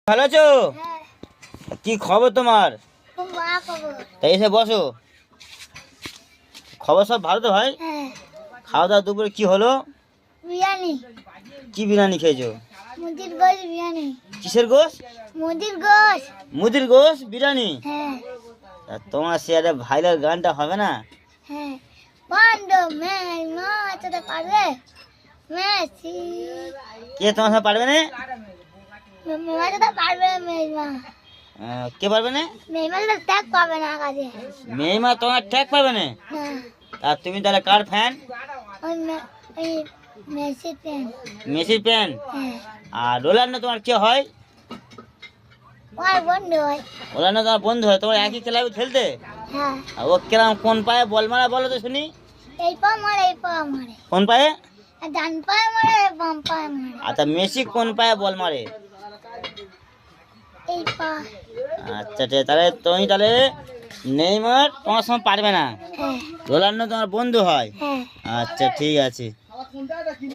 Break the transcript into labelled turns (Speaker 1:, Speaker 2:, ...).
Speaker 1: ভালো আছো? কি খবর তোমার? তাই এসে বসো। খবর সব ভালো তো ভাই? খাওয়া দাওয়া দুপুরে কি হলো?
Speaker 2: বিরিয়ানি।
Speaker 1: কি বিরিয়ানি খেয়েছো?
Speaker 2: মুদির গোশ বিরিয়ানি।
Speaker 1: কিসের গোশ?
Speaker 2: মুদির গোশ।
Speaker 1: মুদির গোশ বিরিয়ানি।
Speaker 2: হ্যাঁ
Speaker 1: তা তোমার সে একটা ভাইরাল গানটা হবে না?
Speaker 2: হ্যাঁ। পান্ডো মেই মা তো পারবে মেসি।
Speaker 1: কে তোমার সাথে পারবে না?
Speaker 2: মেমা তো পারবে মেই মা।
Speaker 1: কে পারবে না?
Speaker 2: মেই মা তো ট্যাগ পাবে না কাজে।
Speaker 1: মেয়েমা তোমার ট্যাগ পাবে না?
Speaker 2: হ্যাঁ
Speaker 1: আর তুমি তাহলে কার ফ্যান?
Speaker 2: ওই মেসি পেন।
Speaker 1: মেসির ফ্যান।
Speaker 2: হ্যাঁ
Speaker 1: আর রোনাল্ডো তোমার কে হয়?
Speaker 2: ওর বন্ধু হয়।
Speaker 1: রোনাল্ডো তোমার বন্ধু হয়, তোমার একই ক্লাবে খেলতে?
Speaker 2: হ্যাঁ
Speaker 1: আর ও কিরম কোন পায়ে বল মারা বলো তো শুনি?
Speaker 2: এই পা মারে এই পা মারে।
Speaker 1: কোন পায়ে?
Speaker 2: আর ডান পায়ে মারে বাম পায়ে মারে।
Speaker 1: আচ্ছা মেসি কোন পায়ে বল মারে?
Speaker 2: এই পা।
Speaker 1: আচ্ছা ঠিক, তাহলে তুমি তাহলে নেইমার তোমার সঙ্গে পারবে না,
Speaker 2: হ্যাঁ
Speaker 1: রোনাল্ডো তোমার বন্ধু হয়।
Speaker 2: হ্যাঁ
Speaker 1: আচ্ছা ঠিক আছে।